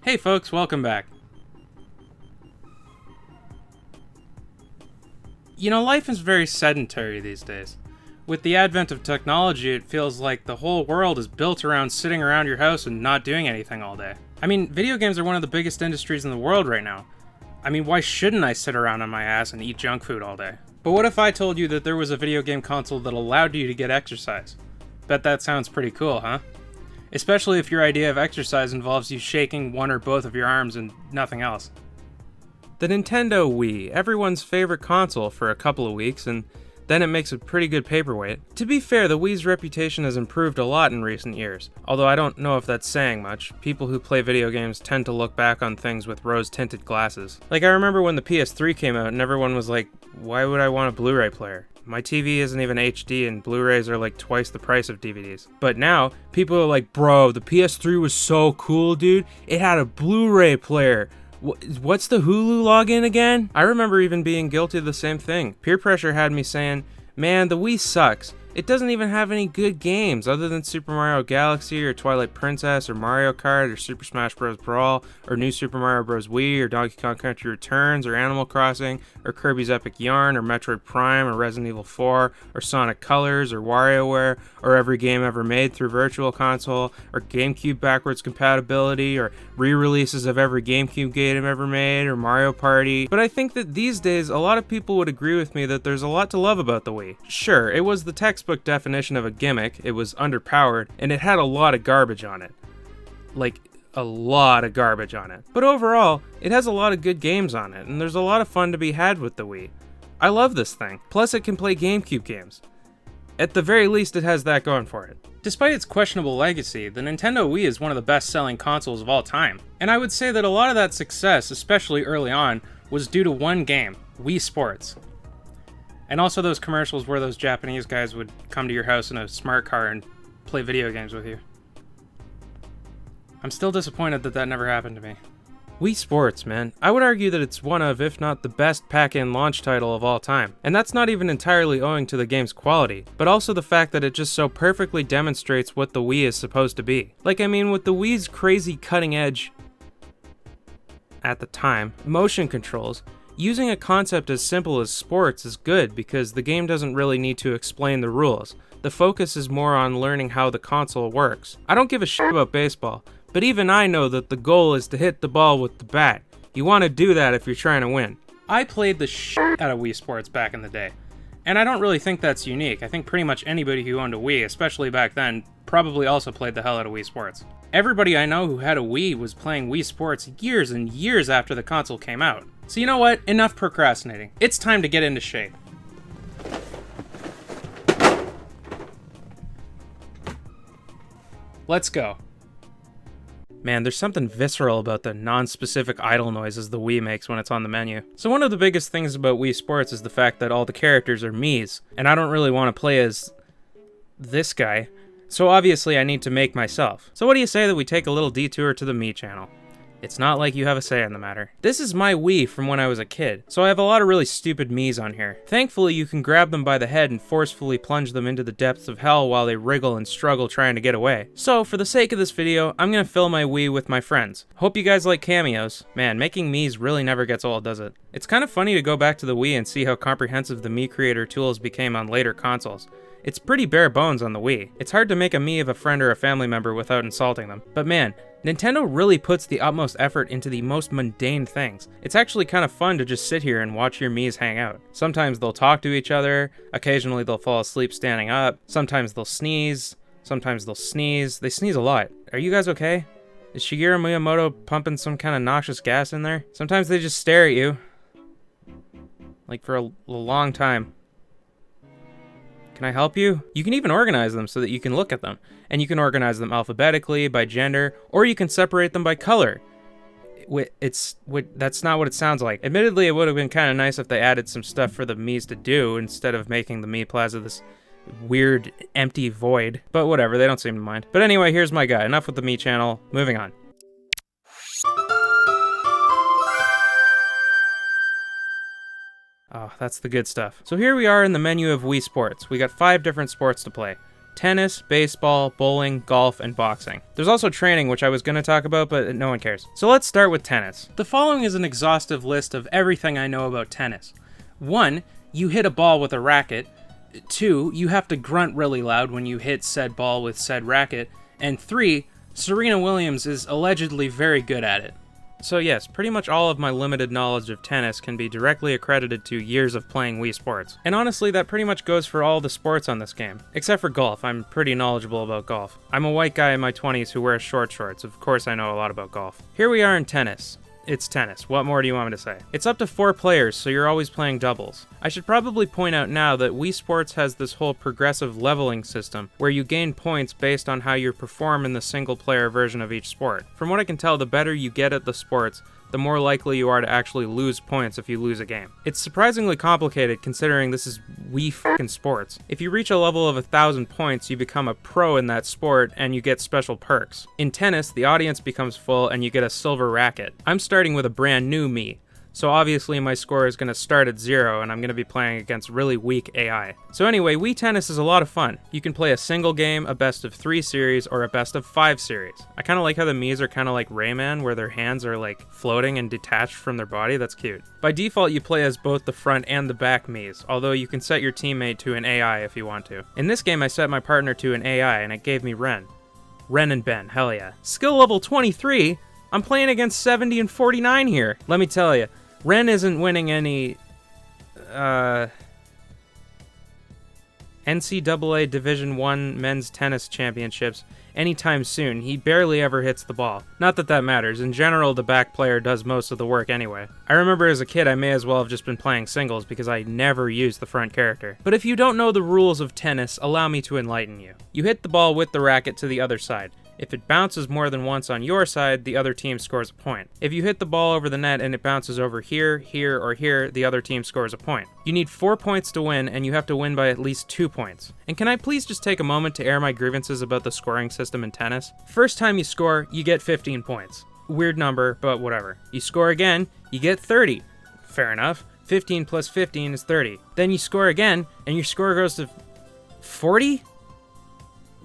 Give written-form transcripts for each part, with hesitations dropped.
Hey folks, welcome back. You know, life is very sedentary these days. With the advent of technology, it feels like the whole world is built around sitting around your house and not doing anything all day. I mean, video games are one of the biggest industries in the world right now. I mean, why shouldn't I sit around on my ass and eat junk food all day? But what if I told you that there was a video game console that allowed you to get exercise? Bet that sounds pretty cool, huh? Especially if your idea of exercise involves you shaking one or both of your arms and nothing else. The Nintendo Wii, everyone's favorite console for a couple of weeks, and then it makes a pretty good paperweight. To be fair, the Wii's reputation has improved a lot in recent years, although I don't know if that's saying much. People who play video games tend to look back on things with rose-tinted glasses. Like, I remember when the PS3 came out and everyone was like, why would I want a Blu-ray player? My TV isn't even HD and Blu-rays are like twice the price of DVDs. But now, people are like, bro, the PS3 was so cool, dude. It had a Blu-ray player. What's the Hulu login again? I remember even being guilty of the same thing. Peer pressure had me saying, man, the Wii sucks. It doesn't even have any good games other than Super Mario Galaxy or Twilight Princess or Mario Kart or Super Smash Bros. Brawl or New Super Mario Bros. Wii or Donkey Kong Country Returns or Animal Crossing or Kirby's Epic Yarn or Metroid Prime or Resident Evil 4 or Sonic Colors or WarioWare or every game ever made through Virtual Console or GameCube backwards compatibility or re-releases of every GameCube game ever made or Mario Party. But I think that these days a lot of people would agree with me that there's a lot to love about the Wii. Sure, it was the textbook definition of a gimmick, it was underpowered, and it had a lot of garbage on it. Like, a lot of garbage on it. But overall, it has a lot of good games on it, and there's a lot of fun to be had with the Wii. I love this thing. Plus, it can play GameCube games. At the very least, it has that going for it. Despite its questionable legacy, the Nintendo Wii is one of the best-selling consoles of all time. And I would say that a lot of that success, especially early on, was due to one game, Wii Sports. And also those commercials where those Japanese guys would come to your house in a smart car and play video games with you. I'm still disappointed that that never happened to me. Wii Sports, man. I would argue that it's one of, if not the best pack-in launch title of all time. And that's not even entirely owing to the game's quality, but also the fact that it just so perfectly demonstrates what the Wii is supposed to be. Like, I mean, with the Wii's crazy cutting edge, at the time, motion controls, using a concept as simple as sports is good because the game doesn't really need to explain the rules. The focus is more on learning how the console works. I don't give a shit about baseball, but even I know that the goal is to hit the ball with the bat. You want to do that if you're trying to win. I played the shit out of Wii Sports back in the day, and I don't really think that's unique. I think pretty much anybody who owned a Wii, especially back then, probably also played the hell out of Wii Sports. Everybody I know who had a Wii was playing Wii Sports years and years after the console came out. So you know what? Enough procrastinating. It's time to get into shape. Let's go. Man, there's something visceral about the non-specific idle noises the Wii makes when it's on the menu. So one of the biggest things about Wii Sports is the fact that all the characters are Miis, and I don't really want to play as this guy, so obviously I need to make myself. So what do you say that we take a little detour to the Mii channel? It's not like you have a say in the matter. This is my Wii from when I was a kid, so I have a lot of really stupid Miis on here. Thankfully, you can grab them by the head and forcefully plunge them into the depths of hell while they wriggle and struggle trying to get away. So, for the sake of this video, I'm gonna fill my Wii with my friends. Hope you guys like cameos. Man, making Miis really never gets old, does it? It's kind of funny to go back to the Wii and see how comprehensive the Mii creator tools became on later consoles. It's pretty bare bones on the Wii. It's hard to make a Mii of a friend or a family member without insulting them. But man, Nintendo really puts the utmost effort into the most mundane things. It's actually kind of fun to just sit here and watch your Miis hang out. Sometimes they'll talk to each other, occasionally they'll fall asleep standing up, sometimes they'll sneeze, sometimes they'll sneeze. They sneeze a lot. Are you guys okay? Is Shigeru Miyamoto pumping some kind of noxious gas in there? Sometimes they just stare at you. Like for a long time. Can I help you? You can even organize them so that you can look at them. And you can organize them alphabetically, by gender, or you can separate them by color. That's not what it sounds like. Admittedly, it would have been kind of nice if they added some stuff for the Miis to do instead of making the Mii Plaza this weird, empty void. But whatever, they don't seem to mind. But anyway, here's my guy. Enough with the Mii channel. Moving on. Oh, that's the good stuff. So here we are in the menu of Wii Sports. We got 5 different sports to play. tennis, baseball, bowling, golf, and boxing. There's also training, which I was going to talk about, but no one cares. So let's start with tennis. The following is an exhaustive list of everything I know about tennis. 1, you hit a ball with a racket. 2, you have to grunt really loud when you hit said ball with said racket. And 3, Serena Williams is allegedly very good at it. So yes, pretty much all of my limited knowledge of tennis can be directly accredited to years of playing Wii Sports. And honestly, that pretty much goes for all the sports on this game. Except for golf, I'm pretty knowledgeable about golf. I'm a white guy in my 20s who wears short shorts, of course I know a lot about golf. Here we are in tennis. It's tennis. What more do you want me to say? It's up to 4 players, so you're always playing doubles. I should probably point out now that Wii Sports has this whole progressive leveling system, where you gain points based on how you perform in the single-player version of each sport. From what I can tell, the better you get at the sports, the more likely you are to actually lose points if you lose a game. It's surprisingly complicated considering this is Wii fucking Sports. If you reach a level of 1,000 points, you become a pro in that sport and you get special perks. In tennis, the audience becomes full and you get a silver racket. I'm starting with a brand new me, so obviously my score is going to start at 0 and I'm going to be playing against really weak AI. So anyway, Wii Tennis is a lot of fun. You can play a single game, a best of 3 series, or a best of 5 series. I kind of like how the Miis are kind of like Rayman, where their hands are like floating and detached from their body. That's cute. By default, you play as both the front and the back Miis, although you can set your teammate to an AI if you want to. In this game, I set my partner to an AI and it gave me Ren. Ren and Ben, hell yeah. Skill level 23? I'm playing against 70 and 49 here. Let me tell you. Ren isn't winning any, NCAA Division I men's tennis championships anytime soon. He barely ever hits the ball. Not that that matters. In general, the back player does most of the work anyway. I remember as a kid I may as well have just been playing singles because I never used the front character. But if you don't know the rules of tennis, allow me to enlighten you. You hit the ball with the racket to the other side. If it bounces more than once on your side, the other team scores a point. If you hit the ball over the net and it bounces over here, here, or here, the other team scores a point. You need 4 points to win, and you have to win by at least 2 points. And can I please just take a moment to air my grievances about the scoring system in tennis? First time you score, you get 15 points. Weird number, but whatever. You score again, you get 30. Fair enough. 15 plus 15 is 30. Then you score again, and your score goes to 40?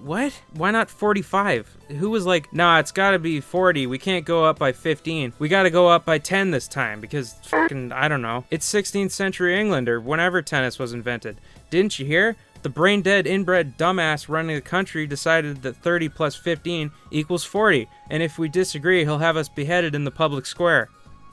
What? Why not 45? Who was like, nah, it's gotta be 40. We can't go up by 15. We gotta go up by 10 this time because fucking, I don't know. It's 16th century England or whenever tennis was invented. Didn't you hear? The brain-dead, inbred dumbass running the country decided that 30 plus 15 equals 40. And if we disagree, he'll have us beheaded in the public square.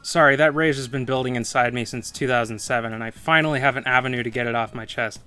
Sorry, that rage has been building inside me since 2007 and I finally have an avenue to get it off my chest.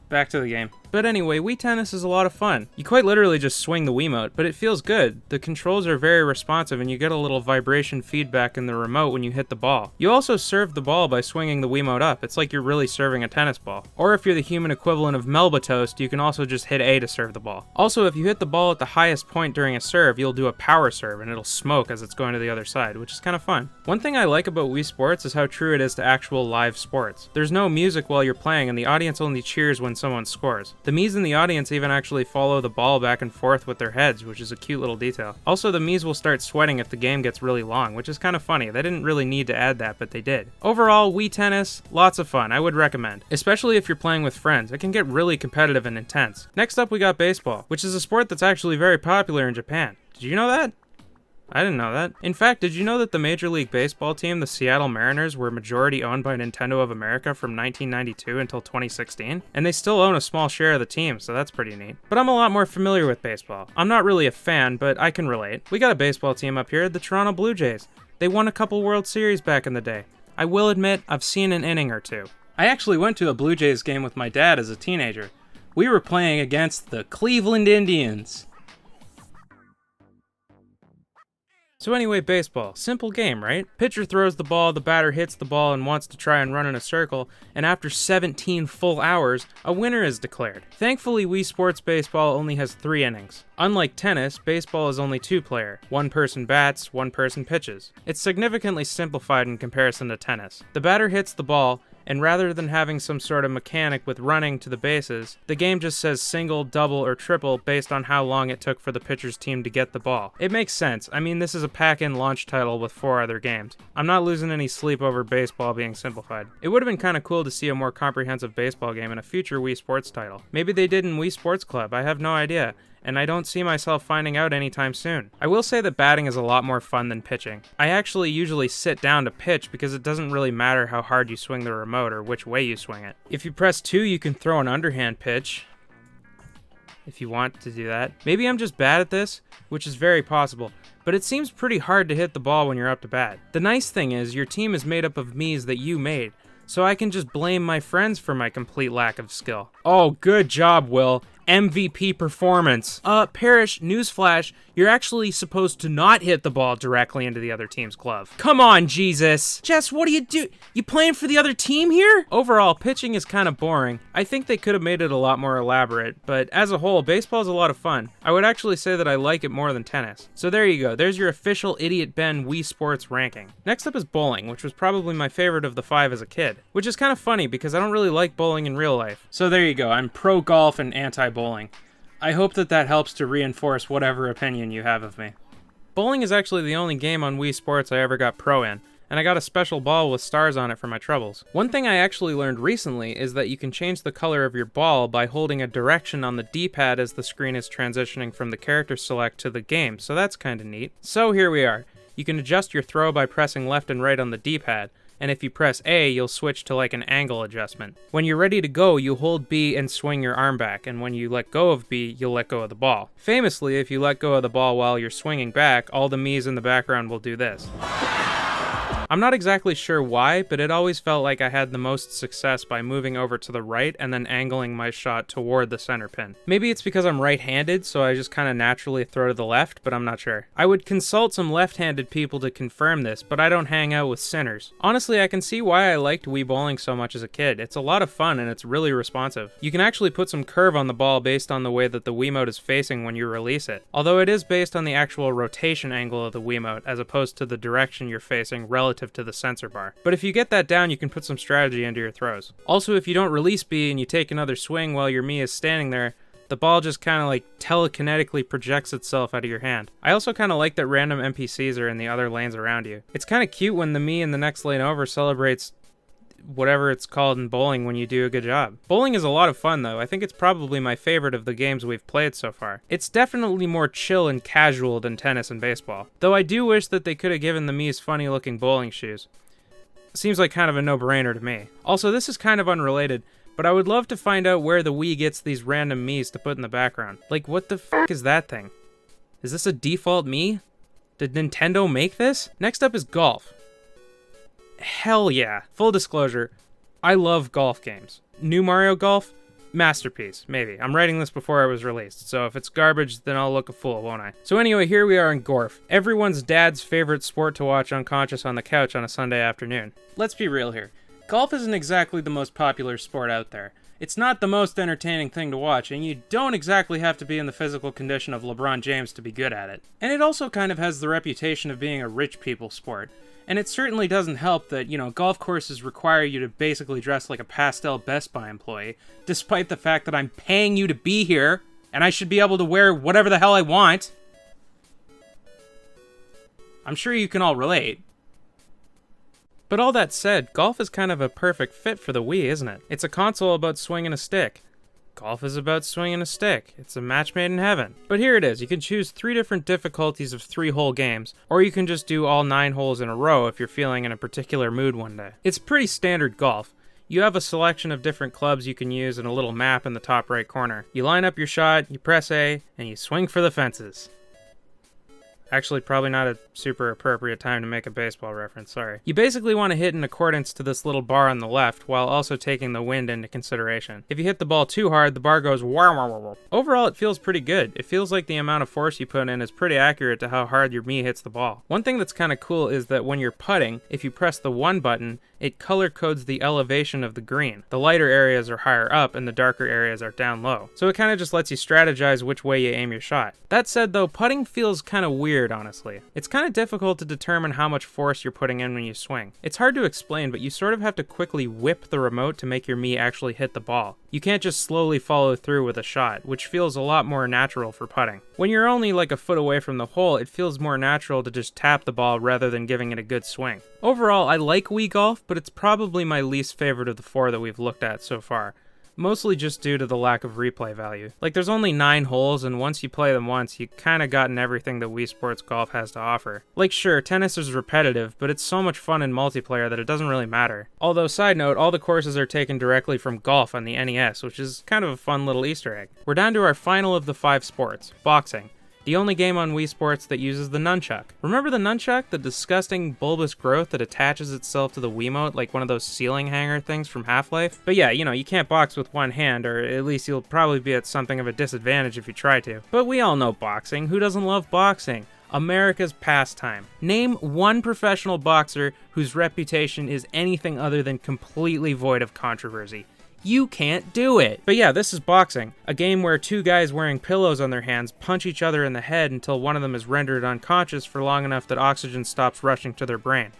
Back to the game. But anyway, Wii Tennis is a lot of fun. You quite literally just swing the Wiimote, but it feels good. The controls are very responsive and you get a little vibration feedback in the remote when you hit the ball. You also serve the ball by swinging the Wiimote up. It's like you're really serving a tennis ball. Or if you're the human equivalent of Melba Toast, you can also just hit A to serve the ball. Also, if you hit the ball at the highest point during a serve, you'll do a power serve and it'll smoke as it's going to the other side, which is kind of fun. One thing I like about Wii Sports is how true it is to actual live sports. There's no music while you're playing and the audience only cheers when someone scores. The Miis in the audience even actually follow the ball back and forth with their heads, which is a cute little detail. Also, the Miis will start sweating if the game gets really long, which is kind of funny. They didn't really need to add that, but they did. Overall, Wii Tennis, lots of fun. I would recommend. Especially if you're playing with friends. It can get really competitive and intense. Next up, we got baseball, which is a sport that's actually very popular in Japan. Did you know that? I didn't know that. In fact, did you know that the Major League Baseball team, the Seattle Mariners, were majority owned by Nintendo of America from 1992 until 2016? And they still own a small share of the team, so that's pretty neat. But I'm a lot more familiar with baseball. I'm not really a fan, but I can relate. We got a baseball team up here, the Toronto Blue Jays. They won a couple World Series back in the day. I will admit, I've seen an inning or two. I actually went to a Blue Jays game with my dad as a teenager. We were playing against the Cleveland Indians. So anyway, baseball. Simple game, right? Pitcher throws the ball, the batter hits the ball and wants to try and run in a circle, and after 17 full hours, a winner is declared. Thankfully, Wii Sports Baseball only has 3 innings. Unlike tennis, baseball is only 2-player. One person bats, one person pitches. It's significantly simplified in comparison to tennis. The batter hits the ball, and rather than having some sort of mechanic with running to the bases, the game just says single, double, or triple based on how long it took for the pitcher's team to get the ball. It makes sense. I mean, this is a pack-in launch title with 4 other games. I'm not losing any sleep over baseball being simplified. It would have been kind of cool to see a more comprehensive baseball game in a future Wii Sports title. Maybe they did in Wii Sports Club, I have no idea, and I don't see myself finding out anytime soon. I will say that batting is a lot more fun than pitching. I actually usually sit down to pitch because it doesn't really matter how hard you swing the remote or which way you swing it. If you press 2, you can throw an underhand pitch, if you want to do that. Maybe I'm just bad at this, which is very possible, but it seems pretty hard to hit the ball when you're up to bat. The nice thing is, your team is made up of Miis that you made, so I can just blame my friends for my complete lack of skill. Oh, good job, Will. MVP performance. Parrish, newsflash, you're actually supposed to not hit the ball directly into the other team's glove. Come on, Jesus. Jess, what do you do? You playing for the other team here? Overall, pitching is kind of boring. I think they could have made it a lot more elaborate, but as a whole, baseball is a lot of fun. I would actually say that I like it more than tennis. So there you go. There's your official Idiot Ben Wii Sports ranking. Next up is bowling, which was probably my favorite of the 5 as a kid, which is kind of funny because I don't really like bowling in real life. So there you go. I'm pro golf and anti bowling. I hope that helps to reinforce whatever opinion you have of me. Bowling is actually the only game on Wii Sports I ever got pro in, and I got a special ball with stars on it for my troubles. One thing I actually learned recently is that you can change the color of your ball by holding a direction on the D-pad as the screen is transitioning from the character select to the game, so that's kinda neat. So here we are. You can adjust your throw by pressing left and right on the D-pad, and if you press A, you'll switch to like an angle adjustment. When you're ready to go, you hold B and swing your arm back, and when you let go of B, you'll let go of the ball. Famously, if you let go of the ball while you're swinging back, all the Miis in the background will do this. I'm not exactly sure why, but it always felt like I had the most success by moving over to the right and then angling my shot toward the center pin. Maybe it's because I'm right-handed, so I just kind of naturally throw to the left, but I'm not sure. I would consult some left-handed people to confirm this, but I don't hang out with sinners. Honestly, I can see why I liked Wii Bowling so much as a kid. It's a lot of fun and it's really responsive. You can actually put some curve on the ball based on the way that the Wiimote is facing when you release it, although it is based on the actual rotation angle of the Wiimote as opposed to the direction you're facing relative to the sensor bar. But if you get that down, you can put some strategy into your throws. Also, if you don't release B and you take another swing while your Mii is standing there, the ball just kind of like telekinetically projects itself out of your hand. I also kind of like that random NPCs are in the other lanes around you. It's kind of cute when the Mii in the next lane over celebrates whatever it's called in bowling when you do a good job. Bowling is a lot of fun though. I think it's probably my favorite of the games we've played so far. It's definitely more chill and casual than tennis and baseball, though I do wish that they could have given the Mii's funny looking bowling shoes. Seems like kind of a no-brainer to me. Also, this is kind of unrelated, but I would love to find out where the Wii gets these random Miis to put in the background. Like, what the f*** is that thing? Is this a default Mii? Did Nintendo make this? Next up is golf. Hell yeah. Full disclosure, I love golf games. New Mario Golf? Masterpiece, maybe. I'm writing this before I was released, so if it's garbage, then I'll look a fool, won't I? So anyway, here we are in Gorf. Everyone's dad's favorite sport to watch unconscious on the couch on a Sunday afternoon. Let's be real here. Golf isn't exactly the most popular sport out there. It's not the most entertaining thing to watch, and you don't exactly have to be in the physical condition of LeBron James to be good at it. And it also kind of has the reputation of being a rich people sport. And it certainly doesn't help that, golf courses require you to basically dress like a pastel Best Buy employee, despite the fact that I'm paying you to be here, and I should be able to wear whatever the hell I want. I'm sure you can all relate. But all that said, golf is kind of a perfect fit for the Wii, isn't it? It's a console about swinging a stick. Golf is about swinging a stick. It's a match made in heaven. But here it is. You can choose 3 different difficulties of 3 hole games, or you can just do all 9 holes in a row if you're feeling in a particular mood one day. It's pretty standard golf. You have a selection of different clubs you can use and a little map in the top right corner. You line up your shot, you press A, and you swing for the fences. Actually, probably not a super appropriate time to make a baseball reference, sorry. You basically want to hit in accordance to this little bar on the left, while also taking the wind into consideration. If you hit the ball too hard, the bar goes wah wah wah wah. Overall, it feels pretty good. It feels like the amount of force you put in is pretty accurate to how hard your Mii hits the ball. One thing that's kind of cool is that when you're putting, if you press the 1 button, It color codes the elevation of the green. The lighter areas are higher up and the darker areas are down low. So it kind of just lets you strategize which way you aim your shot. That said though, putting feels kind of weird, honestly. It's kind of difficult to determine how much force you're putting in when you swing. It's hard to explain, but you sort of have to quickly whip the remote to make your Mii actually hit the ball. You can't just slowly follow through with a shot, which feels a lot more natural for putting. When you're only like a foot away from the hole, it feels more natural to just tap the ball rather than giving it a good swing. Overall, I like Wii Golf, but it's probably my least favorite of the 4 that we've looked at so far. Mostly just due to the lack of replay value. Like, there's only 9 holes, and once you play them once, you kinda gotten everything that Wii Sports Golf has to offer. Like, sure, tennis is repetitive, but it's so much fun in multiplayer that it doesn't really matter. Although, side note, all the courses are taken directly from Golf on the NES, which is kind of a fun little Easter egg. We're down to our final of the 5 sports, boxing. The only game on Wii Sports that uses the nunchuck. Remember the nunchuck? The disgusting bulbous growth that attaches itself to the Wiimote like one of those ceiling hanger things from Half-Life? But yeah, you can't box with one hand, or at least you'll probably be at something of a disadvantage if you try to. But we all know boxing. Who doesn't love boxing? America's pastime. Name one professional boxer whose reputation is anything other than completely void of controversy. You can't do it. But yeah, this is boxing, a game where 2 guys wearing pillows on their hands punch each other in the head until one of them is rendered unconscious for long enough that oxygen stops rushing to their brain.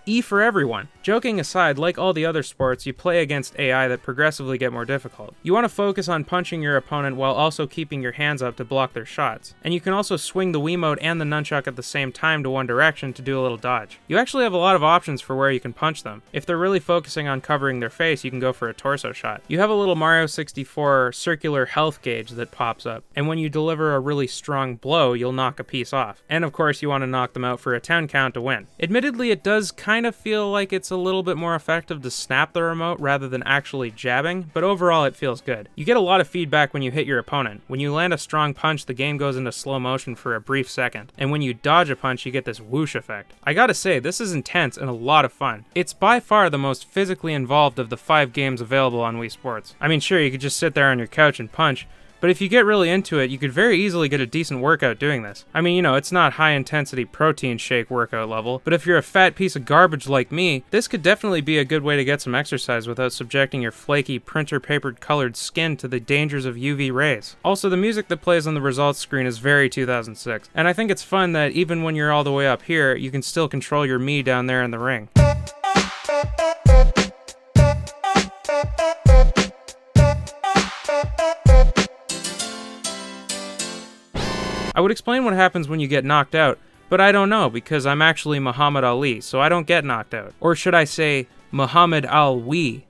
E for everyone. Joking aside, like all the other sports, you play against AI that progressively get more difficult. You want to focus on punching your opponent while also keeping your hands up to block their shots. And you can also swing the Wiimote and the nunchuck at the same time to one direction to do a little dodge. You actually have a lot of options for where you can punch them. If they're really focusing on covering their face, you can go for a torso shot. You have a little Mario 64 circular health gauge that pops up, and when you deliver a really strong blow, you'll knock a piece off. And of course, you want to knock them out for a 10 count to win. Admittedly, it does kind of feel like it's a little bit more effective to snap the remote rather than actually jabbing, but overall it feels good. You get a lot of feedback when you hit your opponent. When you land a strong punch, the game goes into slow motion for a brief second, and when you dodge a punch, you get this whoosh effect. I gotta say, this is intense and a lot of fun. It's by far the most physically involved of the 5 games available on Wii Sports. I mean, sure, you could just sit there on your couch and punch, but if you get really into it, you could very easily get a decent workout doing this. I mean, it's not high-intensity protein shake workout level, but if you're a fat piece of garbage like me, this could definitely be a good way to get some exercise without subjecting your flaky, printer-papered colored skin to the dangers of UV rays. Also, the music that plays on the results screen is very 2006, and I think it's fun that even when you're all the way up here, you can still control your Mii down there in the ring. I would explain what happens when you get knocked out, but I don't know because I'm actually Muhammad Ali, so I don't get knocked out. Or should I say, Muhammad Al-Wii?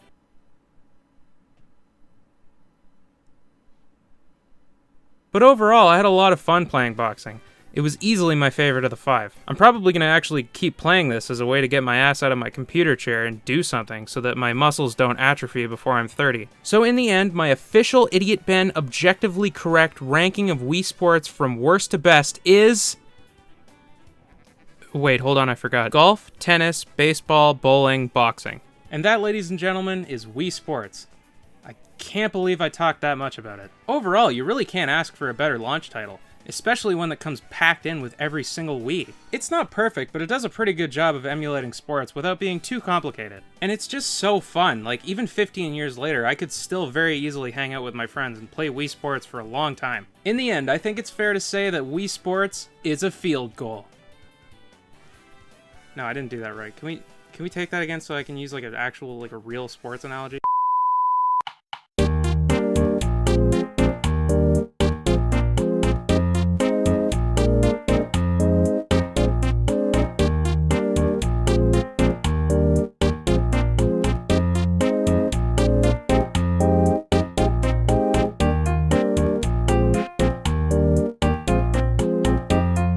But overall, I had a lot of fun playing boxing. It was easily my favorite of the 5. I'm probably going to actually keep playing this as a way to get my ass out of my computer chair and do something so that my muscles don't atrophy before I'm 30. So in the end, my official Idiot Ben objectively correct ranking of Wii Sports from worst to best is... Wait, hold on, I forgot. Golf, tennis, baseball, bowling, boxing. And that, ladies and gentlemen, is Wii Sports. I can't believe I talked that much about it. Overall, you really can't ask for a better launch title, especially one that comes packed in with every single Wii. It's not perfect, but it does a pretty good job of emulating sports without being too complicated. And it's just so fun. Like, even 15 years later, I could still very easily hang out with my friends and play Wii Sports for a long time. In the end, I think it's fair to say that Wii Sports is a field goal. No, I didn't do that right. Can we take that again so I can use like an actual, like a real sports analogy?